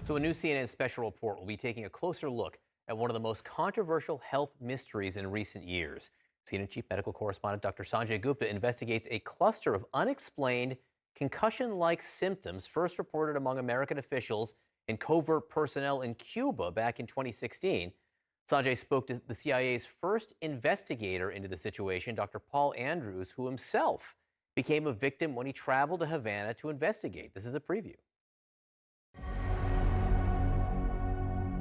So a new CNN special report will be taking a closer look at one of the most controversial health mysteries in recent years. CNN chief medical correspondent Dr. Sanjay Gupta investigates a cluster of unexplained concussion-like symptoms first reported among American officials and covert personnel in Cuba back in 2016. Sanjay spoke to the CIA's first investigator into the situation, Dr. Paul Andrews, who himself became a victim when he traveled to Havana to investigate. This is a preview.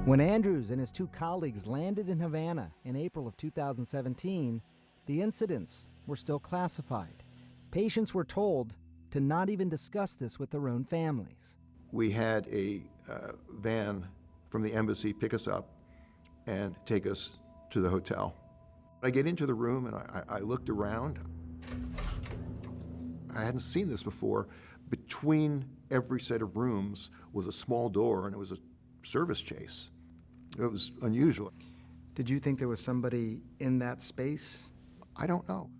When Andrews and his two colleagues landed in Havana in April of 2017, the incidents were still classified. Patients were told to not even discuss this with their own families. We had a van from the embassy pick us up and take us to the hotel. I get into the room and I looked around. I hadn't seen this before. Between every set of rooms was a small door, and it was a service chase. It was unusual. Did you think there was somebody in that space? I don't know.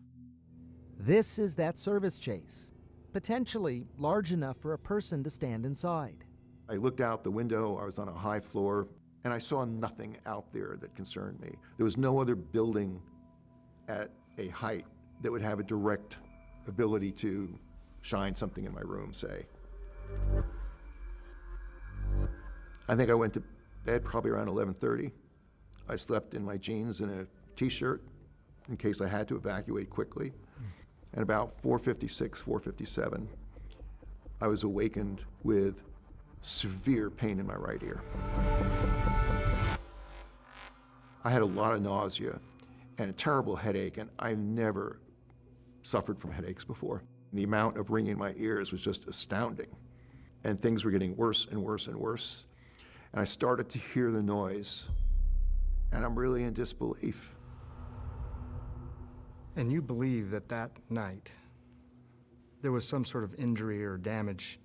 This is that service chase, potentially large enough for a person to stand inside. I looked out the window. I was on a high floor, and I saw nothing out there that concerned me. There was no other building at a height that would have a direct ability to shine something in my room, say. I think I went to bed probably around 11:30. I slept in my jeans and a t-shirt in case I had to evacuate quickly. And about 4:56, 4:57, I was awakened with severe pain in my right ear. I had a lot of nausea and a terrible headache, and I've never suffered from headaches before. The amount of ringing in my ears was just astounding. And things were getting worse and worse and worse. And I started to hear the noise, and I'm really in disbelief. And you believe that that night there was some sort of injury or damage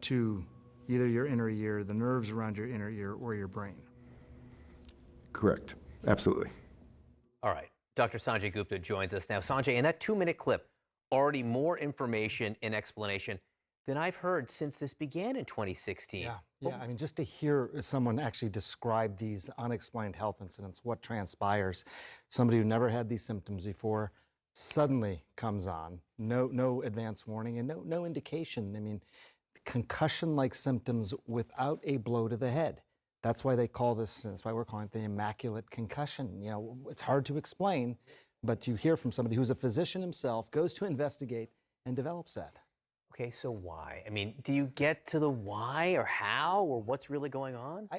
to either your inner ear, the nerves around your inner ear, or your brain? Correct. Absolutely. All right. Dr. Sanjay Gupta joins us now. Sanjay, in that 2-minute clip, already more information and explanation than I've heard since this began in 2016. Yeah. I mean, just to hear someone actually describe these unexplained health incidents, what transpires, somebody who never had these symptoms before suddenly comes on, no advance warning and no indication. I mean, concussion-like symptoms without a blow to the head. That's why they call this, that's why we're calling it the immaculate concussion. You know, it's hard to explain, but you hear from somebody who's a physician himself, goes to investigate, and develops that. Okay, so why? I mean, do you get to the why or how or what's really going on?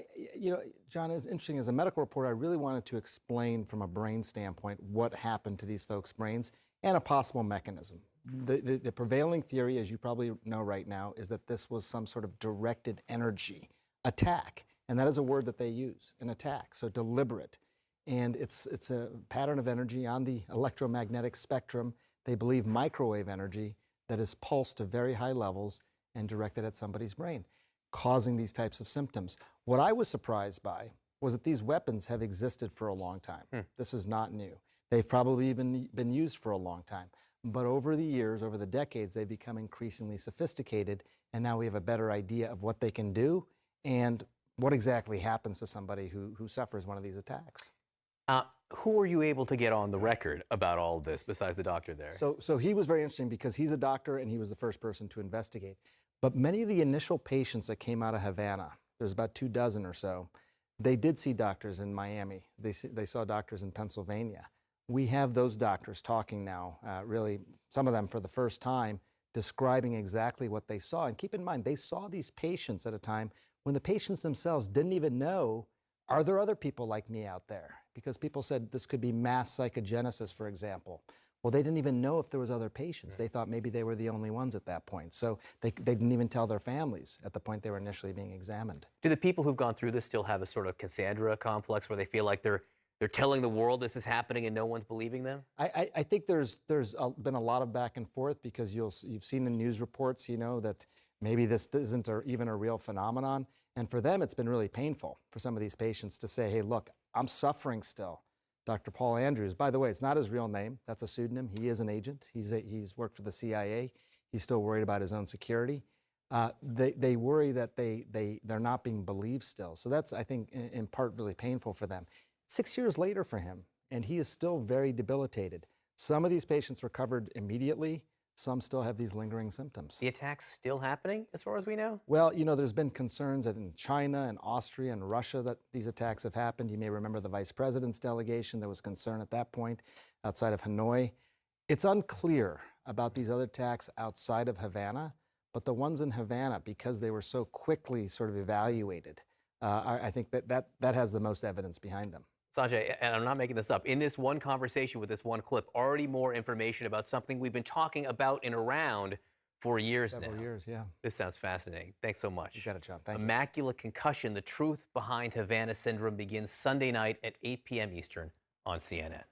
John, it's interesting. As a medical reporter, I really wanted to explain from a brain standpoint what happened to these folks' brains and a possible mechanism. The prevailing theory, as you probably know right now, is that this was some sort of directed energy attack. And that is a word that they use, an attack, so deliberate. And it's a pattern of energy on the electromagnetic spectrum. They believe microwave energy that is pulsed to very high levels and directed at somebody's brain, causing these types of symptoms. What I was surprised by was that these weapons have existed for a long time. This is not new. They've probably even been used for a long time. But over the years, over the decades, they've become increasingly sophisticated, and now we have a better idea of what they can do and what exactly happens to somebody who suffers one of these attacks. Who were you able to get on the record about all of this besides the doctor there? So he was very interesting because he's a doctor and he was the first person to investigate. But many of the initial patients that came out of Havana, there's about 24 or so, they did see doctors in Miami. They saw doctors in Pennsylvania. We have those doctors talking now, really, some of them for the first time, describing exactly what they saw. And keep in mind, they saw these patients at a time when the patients themselves didn't even know, are there other people like me out there? Because people said this could be mass psychogenesis, for example. Well, they didn't even know if there was other patients. They thought maybe they were the only ones at that point. So they didn't even tell their families at the point they were initially being examined. Do the people who've gone through this still have a sort of Cassandra complex where they feel like they're telling the world this is happening and no one's believing them? I think there's been a lot of back and forth because you've seen in news reports, that maybe this isn't even a real phenomenon. And for them, it's been really painful for some of these patients to say, hey, look, I'm suffering still. Dr. Paul Andrews, by the way, it's not his real name. That's a pseudonym. He is an agent. He's worked for the CIA. He's still worried about his own security. They worry that they're not being believed still. So that's, I think, in part really painful for them. 6 years later for him, and he is still very debilitated. Some of these patients recovered immediately. Some still have these lingering symptoms. The attack's still happening, as far as we know? Well, you know, there's been concerns that in China and Austria and Russia that these attacks have happened. You may remember the vice president's delegation. There was concern at that point outside of Hanoi. It's unclear about these other attacks outside of Havana, but the ones in Havana, because they were so quickly sort of evaluated, I think that has the most evidence behind them. Sanjay, and I'm not making this up, in this one conversation with this one clip, already more information about something we've been talking about and around for years now. Several years, yeah. This sounds fascinating. Thanks so much. You got it, John. Thank you. Immaculate Concussion, the truth behind Habana Syndrome begins Sunday night at 8 p.m. Eastern on CNN.